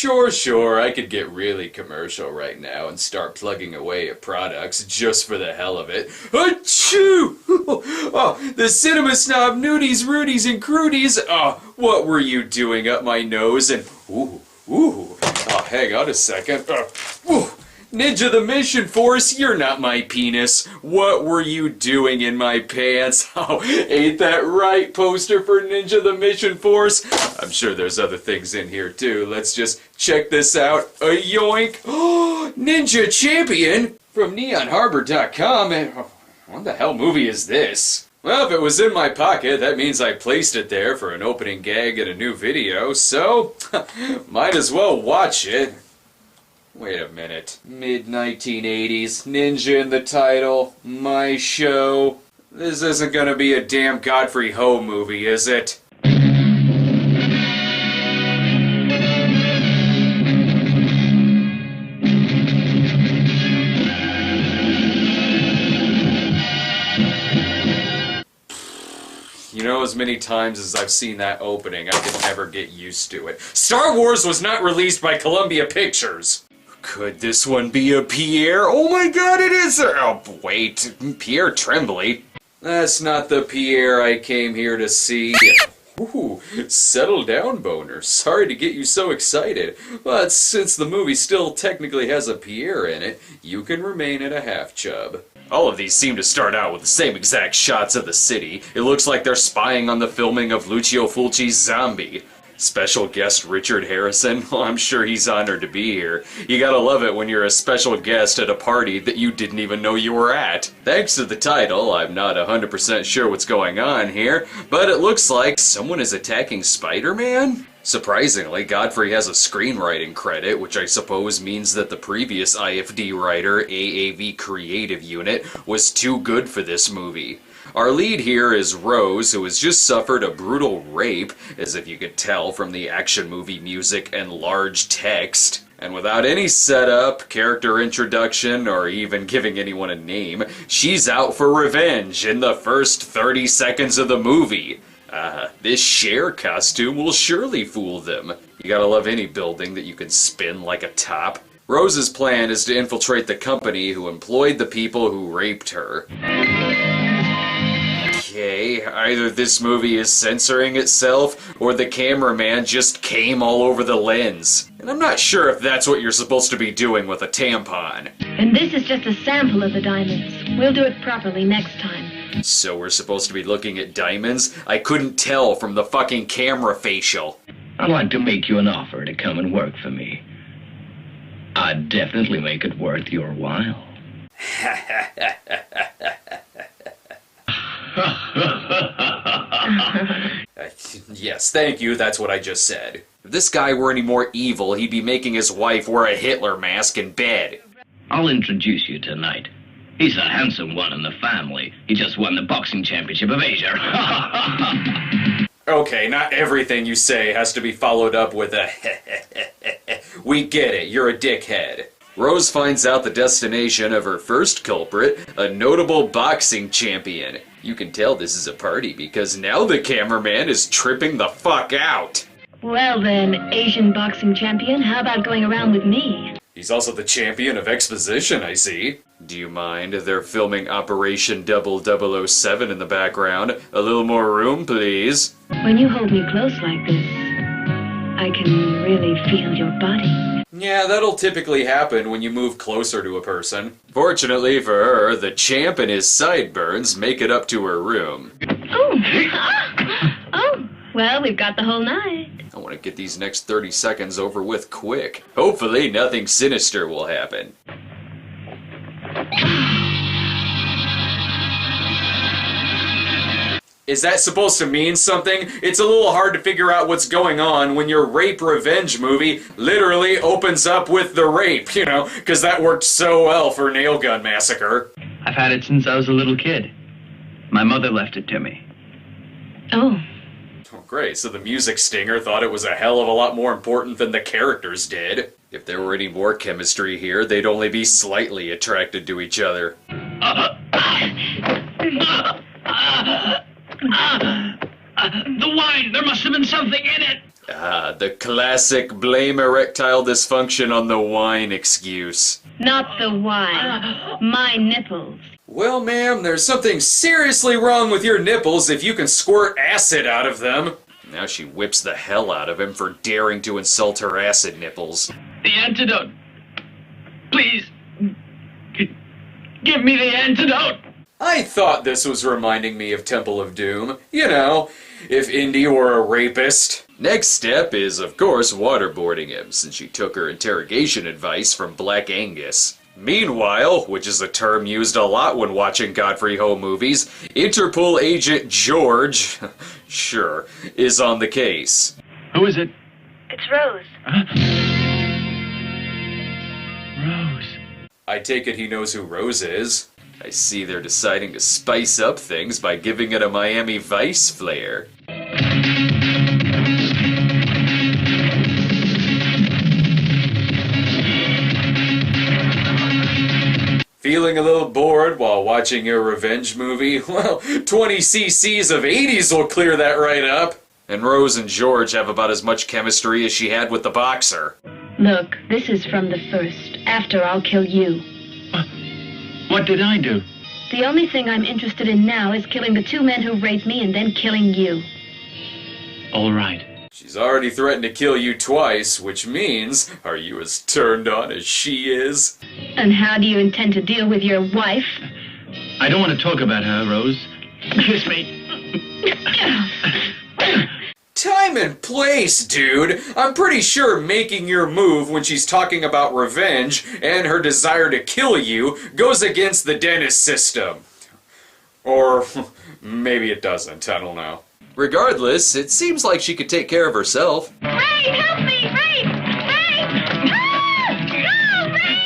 Sure, I could get really commercial right now and start plugging away at products just for the hell of it. Achoo! Oh, the Cinema Snob Nudies, Rudies, and Crudies. Oh, what were you doing up my nose? And, ooh. Oh, hang on a second. Ninja the Mission Force, you're not my penis. What were you doing in my pants? Oh, ain't that right, poster for Ninja the Mission Force? I'm sure there's other things in here too. Let's just check this out. A yoink. Oh, Ninja Champion from NeonHarbor.com. And what the hell movie is this? Well, if it was in my pocket, that means I placed it there for an opening gag in a new video, so might as well watch it. Wait a minute. Mid-1980s, Ninja in the title, my show. This isn't gonna be a damn Godfrey Ho movie, is it? You know, as many times as I've seen that opening, I could never get used to it. Star Wars was not released by Columbia Pictures. Could this one be a Pierre? Oh my god, it is! Oh, wait, Pierre Tremblay. That's not the Pierre I came here to see. Ooh, settle down, boner. Sorry to get you so excited, but since the movie still technically has a Pierre in it, you can remain at a half-chub. All of these seem to start out with the same exact shots of the city. It looks like they're spying on the filming of Lucio Fulci's Zombie. Special guest Richard Harrison? Well, I'm sure he's honored to be here. You gotta love it when you're a special guest at a party that you didn't even know you were at. Thanks to the title, I'm not 100% sure what's going on here, but it looks like someone is attacking Spider-Man? Surprisingly, Godfrey has a screenwriting credit, which I suppose means that the previous IFD writer, AAV Creative Unit, was too good for this movie. Our lead here is Rose, who has just suffered a brutal rape, as if you could tell from the action movie music and large text. And without any setup, character introduction, or even giving anyone a name, she's out for revenge in the first 30 seconds of the movie. This Cher costume will surely fool them. You gotta love any building that you can spin like a top. Rose's plan is to infiltrate the company who employed the people who raped her. Okay, either this movie is censoring itself, or the cameraman just came all over the lens. And I'm not sure if that's what you're supposed to be doing with a tampon. And this is just a sample of the diamonds. We'll do it properly next time. So we're supposed to be looking at diamonds? I couldn't tell from the fucking camera facial. I'd like to make you an offer to come and work for me. I'd definitely make it worth your while. Yes, thank you, that's what I just said. If this guy were any more evil, he'd be making his wife wear a Hitler mask in bed. I'll introduce you tonight. He's the handsome one in the family. He just won the boxing championship of Asia. Okay, not everything you say has to be followed up with a We get it, you're a dickhead. Rose finds out the destination of her first culprit, a notable boxing champion. You can tell this is a party because now the cameraman is tripping the fuck out. Well then, Asian boxing champion, how about going around with me? He's also the champion of exposition, I see. Do you mind? They're filming Operation 0007 in the background. A little more room, please. When you hold me close like this, I can really feel your body. Yeah, that'll typically happen when you move closer to a person. Fortunately for her, the champ and his sideburns make it up to her room. Oh, well, we've got the whole night. I want to get these next 30 seconds over with quick. Hopefully nothing sinister will happen. Is that supposed to mean something? It's a little hard to figure out what's going on when your rape revenge movie literally opens up with the rape, you know, because that worked so well for Nail Gun Massacre. I've had it since I was a little kid. My mother left it to me. Oh. Oh, great. So the music stinger thought it was a hell of a lot more important than the characters did. If there were any more chemistry here, they'd only be slightly attracted to each other. The wine! There must have been something in it! Ah, the classic blame erectile dysfunction on the wine excuse. Not the wine. My nipples. Well, ma'am, there's something seriously wrong with your nipples if you can squirt acid out of them. Now she whips the hell out of him for daring to insult her acid nipples. The antidote! Please! Give me the antidote! I thought this was reminding me of Temple of Doom. You know, if Indy were a rapist. Next step is, of course, waterboarding him, since she took her interrogation advice from Black Angus. Meanwhile, which is a term used a lot when watching Godfrey Ho movies, Interpol agent George, sure, is on the case. Who is it? It's Rose. Rose. I take it he knows who Rose is. I see they're deciding to spice up things by giving it a Miami Vice flair. Feeling a little bored while watching a revenge movie? Well, 20 cc's of 80s will clear that right up. And Rose and George have about as much chemistry as she had with the boxer. Look, this is from the first. After I'll kill you. What did I do? The only thing I'm interested in now is killing the two men who raped me and then killing you. All right. She's already threatened to kill you twice, which means, are you as turned on as she is? And how do you intend to deal with your wife? I don't want to talk about her, Rose. Kiss me. Time and place, dude. I'm pretty sure making your move when she's talking about revenge and her desire to kill you goes against the dentist system. Or maybe it doesn't, I don't know. Regardless, it seems like she could take care of herself. Ray, help me! Ray! Ray! No! Ray!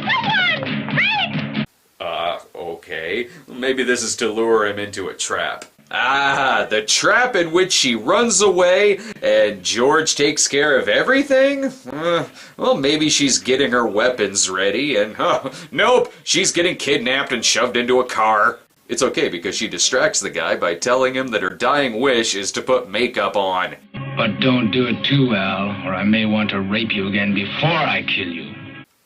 Someone! Ray! Okay. Maybe this is to lure him into a trap. Ah, the trap in which she runs away and George takes care of everything? Well, maybe she's getting her weapons ready and, nope, she's getting kidnapped and shoved into a car. It's okay because she distracts the guy by telling him that her dying wish is to put makeup on. But don't do it too well, or I may want to rape you again before I kill you.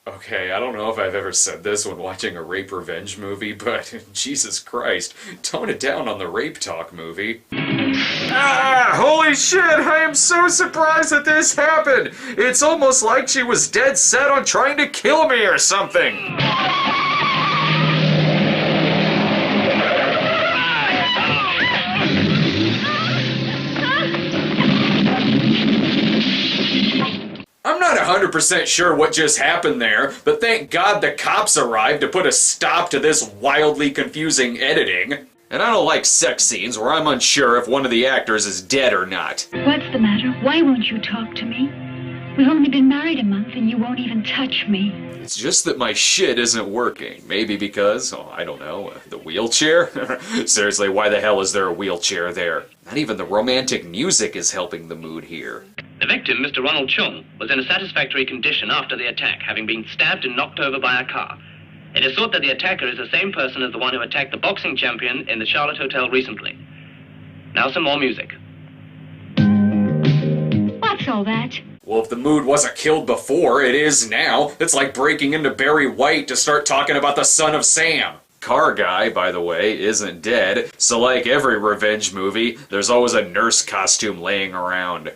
Okay, I don't know if I've ever said this when watching a rape revenge movie, but Jesus Christ, tone it down on the rape talk movie. Ah, holy shit, I am so surprised that this happened! It's almost like she was dead set on trying to kill me or something! I'm not 100% sure what just happened there, but thank God the cops arrived to put a stop to this wildly confusing editing. And I don't like sex scenes where I'm unsure if one of the actors is dead or not. What's the matter? Why won't you talk to me? We've only been married a month and you won't even touch me. It's just that my shit isn't working. Maybe because, I don't know, the wheelchair? Seriously, why the hell is there a wheelchair there? Not even the romantic music is helping the mood here. The victim, Mr. Ronald Chung, was in a satisfactory condition after the attack, having been stabbed and knocked over by a car. It is thought that the attacker is the same person as the one who attacked the boxing champion in the Charlotte Hotel recently. Now some more music. What's all that? Well, if the mood wasn't killed before, it is now. It's like breaking into Barry White to start talking about the son of Sam. Car guy, by the way, isn't dead, so like every revenge movie, there's always a nurse costume laying around.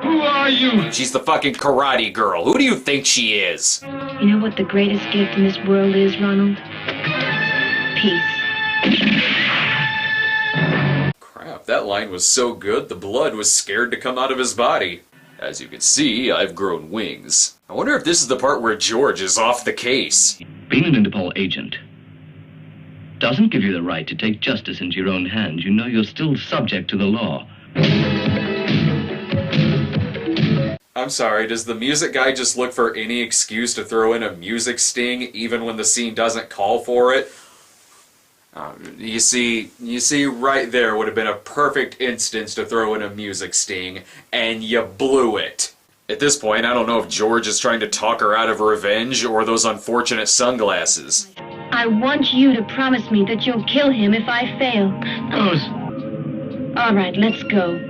Who are you? She's the fucking karate girl. Who do you think she is? You know what the greatest gift in this world is, Ronald? Peace. Crap, that line was so good, the blood was scared to come out of his body. As you can see, I've grown wings. I wonder if this is the part where George is off the case. Being an Interpol agent doesn't give you the right to take justice into your own hands. You know you're still subject to the law. I'm sorry, does the music guy just look for any excuse to throw in a music sting even when the scene doesn't call for it? You see, right there would have been a perfect instance to throw in a music sting, and you blew it. At this point, I don't know if George is trying to talk her out of revenge or those unfortunate sunglasses. I want you to promise me that you'll kill him if I fail. All right, let's go.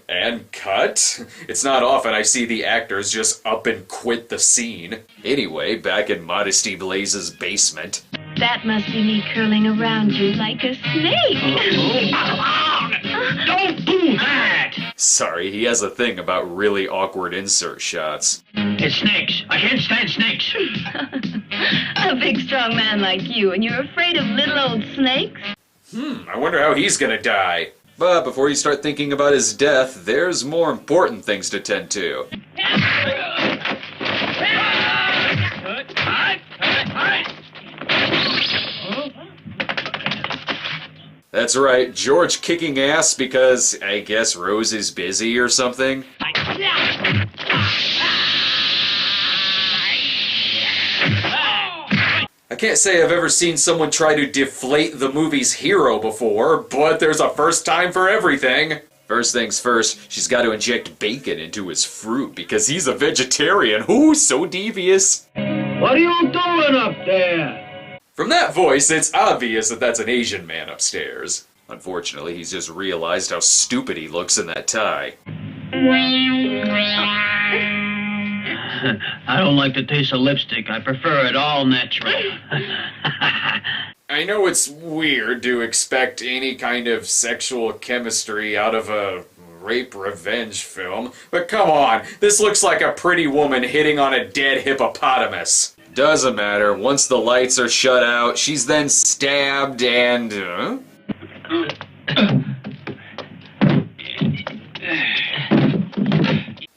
And cut. It's not often I see the actors just up and quit the scene. Anyway, back in Modesty Blaze's basement. That must be me curling around you like a snake. Don't do that! Sorry, he has a thing about really awkward insert shots. It's snakes. I can't stand snakes. A big, strong man like you, and you're afraid of little old snakes? I wonder how he's gonna die. But before you start thinking about his death, there's more important things to tend to. That's right, George kicking ass because, I guess, Rose is busy or something. I can't say I've ever seen someone try to deflate the movie's hero before, but there's a first time for everything. First things first, she's got to inject bacon into his fruit because he's a vegetarian. Ooh, so devious. What are you doing up there? From that voice, it's obvious that that's an Asian man upstairs. Unfortunately, he's just realized how stupid he looks in that tie. I don't like the taste of lipstick. I prefer it all natural. I know it's weird to expect any kind of sexual chemistry out of a rape revenge film, but come on, this looks like a pretty woman hitting on a dead hippopotamus. Doesn't matter, once the lights are shut out, she's then stabbed and...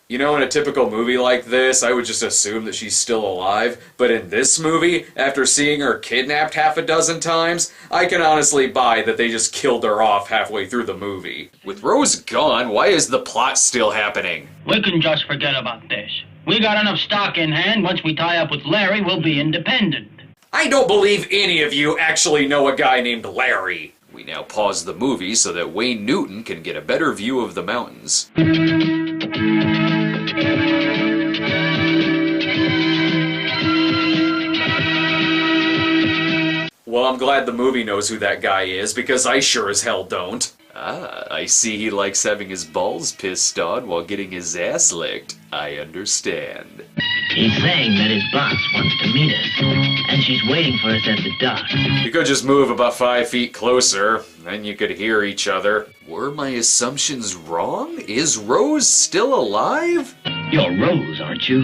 You know, in a typical movie like this, I would just assume that she's still alive, but in this movie, after seeing her kidnapped half a dozen times, I can honestly buy that they just killed her off halfway through the movie. With Rose gone, why is the plot still happening? We can just forget about this. We got enough stock in hand. Once we tie up with Larry, we'll be independent. I don't believe any of you actually know a guy named Larry. We now pause the movie so that Wayne Newton can get a better view of the mountains. Well, I'm glad the movie knows who that guy is, because I sure as hell don't. Ah, I see he likes having his balls pissed on while getting his ass licked. I understand. He's saying that his boss wants to meet us, and she's waiting for us at the dock. You could just move about 5 feet closer, then you could hear each other. Were my assumptions wrong? Is Rose still alive? You're Rose, aren't you?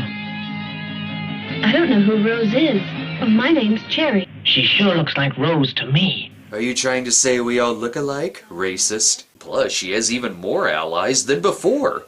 I don't know who Rose is. My name's Cherry. She sure looks like Rose to me. Are you trying to say we all look alike? Racist. Plus, she has even more allies than before.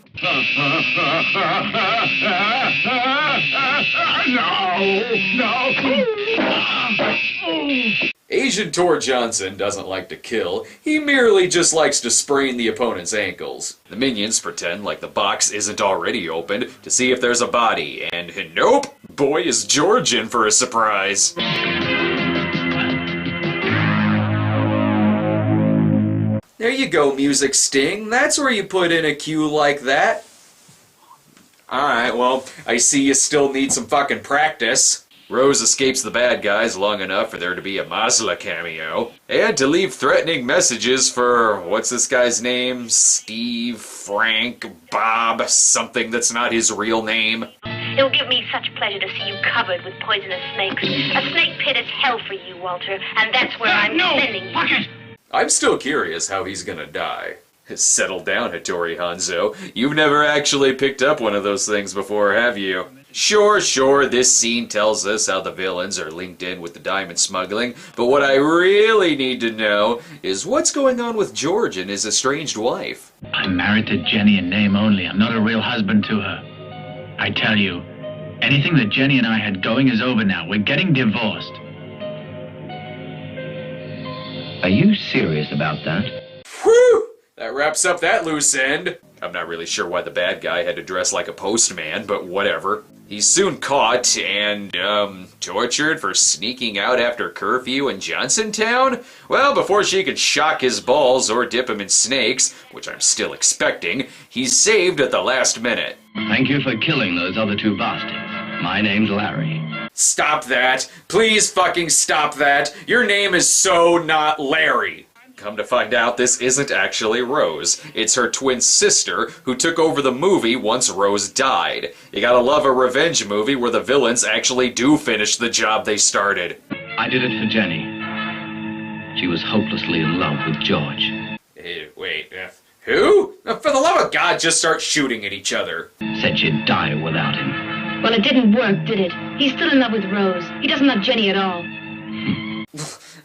Asian Tor Johnson doesn't like to kill, he merely just likes to sprain the opponent's ankles. The minions pretend like the box isn't already opened to see if there's a body, and nope! Boy, is George in for a surprise. There you go, Music Sting. That's where you put in a cue like that. Alright, well, I see you still need some fucking practice. Rose escapes the bad guys long enough for there to be a Mazla cameo, and to leave threatening messages for, what's this guy's name? Steve, Frank, Bob, something that's not his real name. It will give me such pleasure to see you covered with poisonous snakes. A snake pit is hell for you, Walter, and that's where I'm sending you. Fuck it! I'm still curious how he's gonna die. Settle down, Hattori Hanzo. You've never actually picked up one of those things before, have you? Sure, this scene tells us how the villains are linked in with the diamond smuggling, but what I really need to know is what's going on with George and his estranged wife. I'm married to Jenny in name only. I'm not a real husband to her. I tell you, anything that Jenny and I had going is over now. We're getting divorced. Are you serious about that? Whew! That wraps up that loose end. I'm not really sure why the bad guy had to dress like a postman, but whatever. He's soon caught and, tortured for sneaking out after curfew in Johnsontown? Well, before she could shock his balls or dip him in snakes, which I'm still expecting, he's saved at the last minute. Thank you for killing those other two bastards. My name's Larry. Stop that. Please fucking stop that. Your name is so not Larry. Come to find out, this isn't actually Rose. It's her twin sister who took over the movie once Rose died. You gotta love a revenge movie where the villains actually do finish the job they started. I did it for Jenny. She was hopelessly in love with George. Wait, who? For the love of God, just start shooting at each other. Said she'd die without him. Well, it didn't work, did it? He's still in love with Rose. He doesn't love Jenny at all.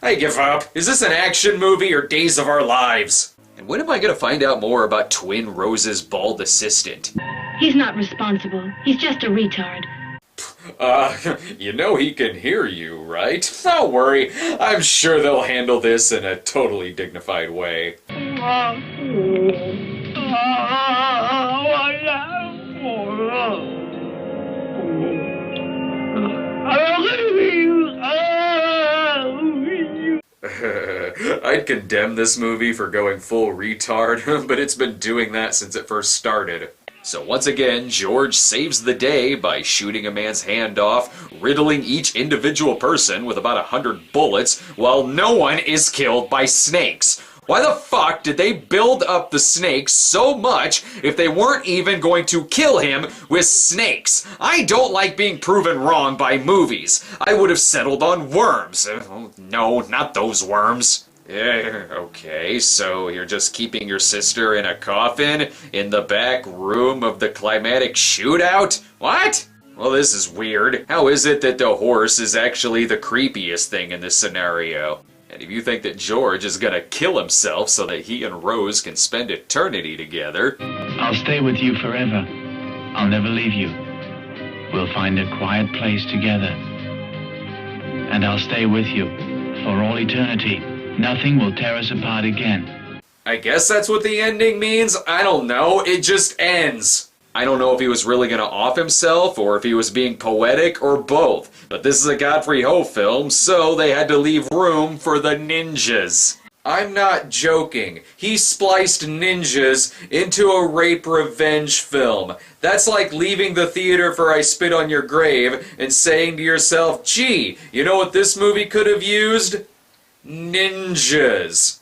I give up. Is this an action movie or Days of Our Lives? And when am I gonna find out more about twin Rose's bald assistant? He's not responsible. He's just a retard. You know he can hear you, right? Don't worry. I'm sure they'll handle this in a totally dignified way. I'd condemn this movie for going full retard, but it's been doing that since it first started. So once again, George saves the day by shooting a man's hand off, riddling each individual person with about 100 bullets, while no one is killed by snakes. Why the fuck did they build up the snakes so much if they weren't even going to kill him with snakes? I don't like being proven wrong by movies. I would have settled on worms. No, not those worms. Okay, so you're just keeping your sister in a coffin in the back room of the climatic shootout? What? Well, this is weird. How is it that the horse is actually the creepiest thing in this scenario? And if you think that George is gonna kill himself so that he and Rose can spend eternity together... I'll stay with you forever. I'll never leave you. We'll find a quiet place together. And I'll stay with you for all eternity. Nothing will tear us apart again. I guess that's what the ending means? I don't know. It just ends. I don't know if he was really gonna off himself or if he was being poetic or both. But this is a Godfrey Ho film, so they had to leave room for the ninjas. I'm not joking. He spliced ninjas into a rape revenge film. That's like leaving the theater for I Spit on Your Grave and saying to yourself, gee, you know what this movie could have used? Ninjas.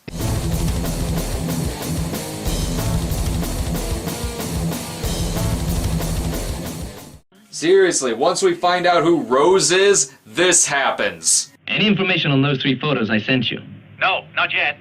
Seriously, once we find out who Rose is, this happens. Any information on those 3 photos I sent you? No, not yet.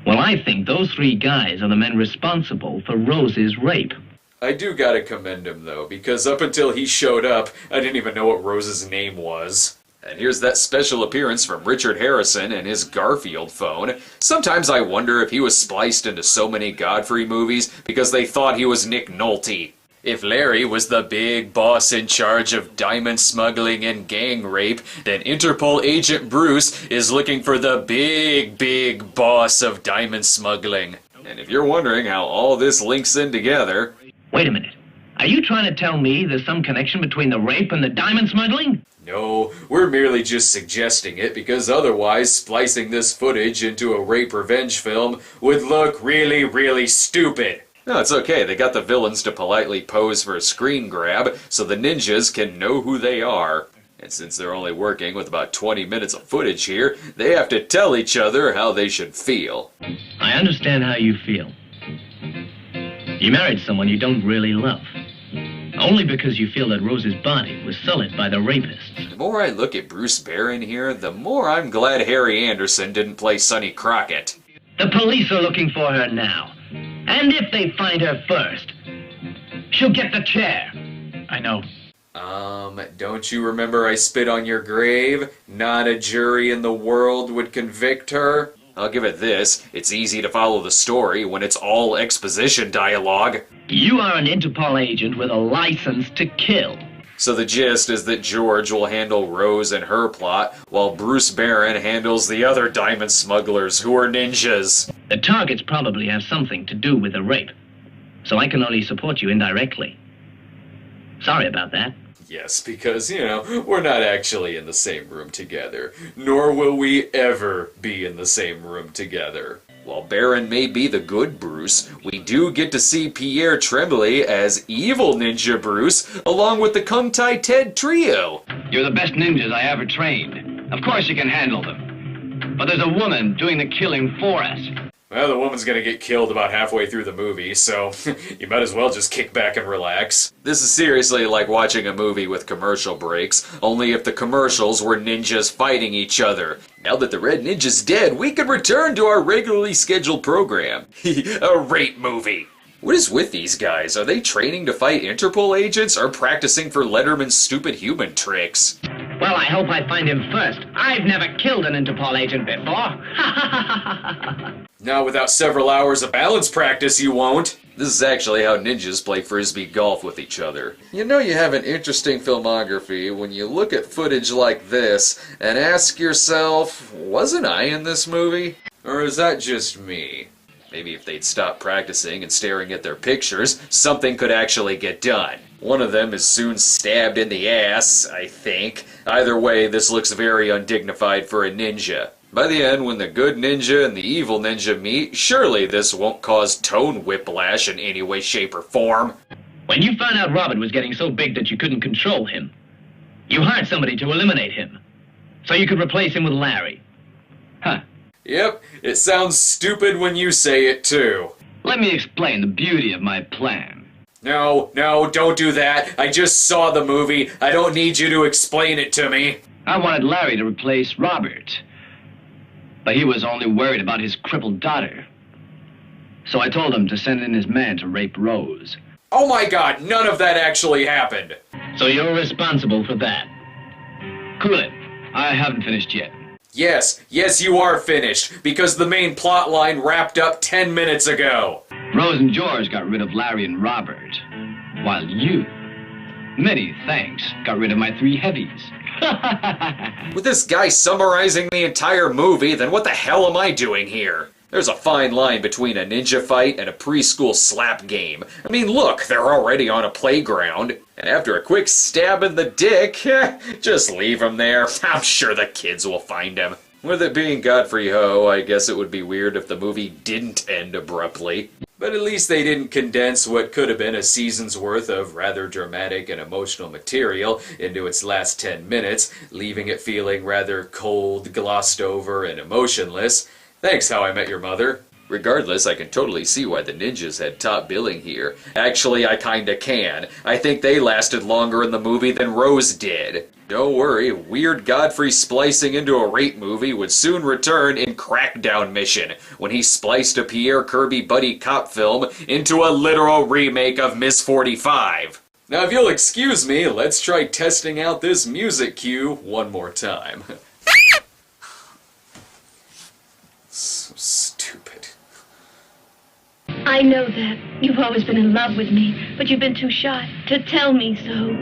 Well, I think those 3 guys are the men responsible for Rose's rape. I do gotta commend him, though, because up until he showed up, I didn't even know what Rose's name was. And here's that special appearance from Richard Harrison and his Garfield phone. Sometimes I wonder if he was spliced into so many Godfrey movies because they thought he was Nick Nolte. If Larry was the big boss in charge of diamond smuggling and gang rape, then Interpol agent Bruce is looking for the big boss of diamond smuggling. And if you're wondering how all this links in together... Wait a minute. Are you trying to tell me there's some connection between the rape and the diamond smuggling? No, we're merely just suggesting it because otherwise splicing this footage into a rape revenge film would look really stupid. No, it's okay. They got the villains to politely pose for a screen grab so the ninjas can know who they are. And since they're only working with about 20 minutes of footage here, they have to tell each other how they should feel. I understand how you feel. You married someone you don't really love. Only because you feel that Rose's body was sullied by the rapists. The more I look at Bruce Barron here, the more I'm glad Harry Anderson didn't play Sonny Crockett. The police are looking for her now. And if they find her first, she'll get the chair. I know. Don't you remember I Spit on Your Grave? Not a jury in the world would convict her? I'll give it this. It's easy to follow the story when it's all exposition dialogue. You are an Interpol agent with a license to kill. So the gist is that George will handle Rose and her plot, while Bruce Barron handles the other diamond smugglers who are ninjas. The targets probably have something to do with the rape, so I can only support you indirectly. Sorry about that. Yes, because, you know, we're not actually in the same room together, nor will we ever be in the same room together. While Baron may be the good Bruce, we do get to see Pierre Tremblay as evil Ninja Bruce, along with the Kung Tai Ted trio. You're the best ninjas I ever trained. Of course you can handle them. But there's a woman doing the killing for us. Well, the woman's gonna get killed about halfway through the movie, so you might as well just kick back and relax. This is seriously like watching a movie with commercial breaks, only if the commercials were ninjas fighting each other. Now that the Red Ninja's dead, we can return to our regularly scheduled program. A rape movie. What is with these guys? Are they training to fight Interpol agents or practicing for Letterman's stupid human tricks? Well, I hope I find him first. I've never killed an Interpol agent before. Now, without several hours of balance practice, you won't. This is actually how ninjas play frisbee golf with each other. You know you have an interesting filmography when you look at footage like this and ask yourself, wasn't I in this movie? Or is that just me? Maybe if they'd stop practicing and staring at their pictures, something could actually get done. One of them is soon stabbed in the ass, I think. Either way, this looks very undignified for a ninja. By the end, when the good ninja and the evil ninja meet, surely this won't cause tone whiplash in any way, shape, or form. When you found out Robert was getting so big that you couldn't control him, you hired somebody to eliminate him, so you could replace him with Larry. Huh. Yep, it sounds stupid when you say it too. Let me explain the beauty of my plan. No, don't do that. I just saw the movie. I don't need you to explain it to me. I wanted Larry to replace Robert, but he was only worried about his crippled daughter. So I told him to send in his man to rape Rose. Oh my god, none of that actually happened. So you're responsible for that. Cool it. I haven't finished yet. Yes, you are finished, because the main plot line wrapped up 10 minutes ago. Rose and George got rid of Larry and Robert, while you, many thanks, got rid of my 3 heavies. With this guy summarizing the entire movie, then what the hell am I doing here? There's a fine line between a ninja fight and a preschool slap game. I mean, look, they're already on a playground. And after a quick stab in the dick, just leave him there. I'm sure the kids will find him. With it being Godfrey Ho, I guess it would be weird if the movie didn't end abruptly. But at least they didn't condense what could have been a season's worth of rather dramatic and emotional material into its last 10 minutes, leaving it feeling rather cold, glossed over, and emotionless. Thanks, How I Met Your Mother. Regardless, I can totally see why the ninjas had top billing here. Actually, I kinda can. I think they lasted longer in the movie than Rose did. Don't worry, weird Godfrey splicing into a rape movie would soon return in Crackdown Mission, when he spliced a Pierre Kirby buddy cop film into a literal remake of Miss 45. Now if you'll excuse me, let's try testing out this music cue one more time. So stupid. I know that. You've always been in love with me, but you've been too shy to tell me so.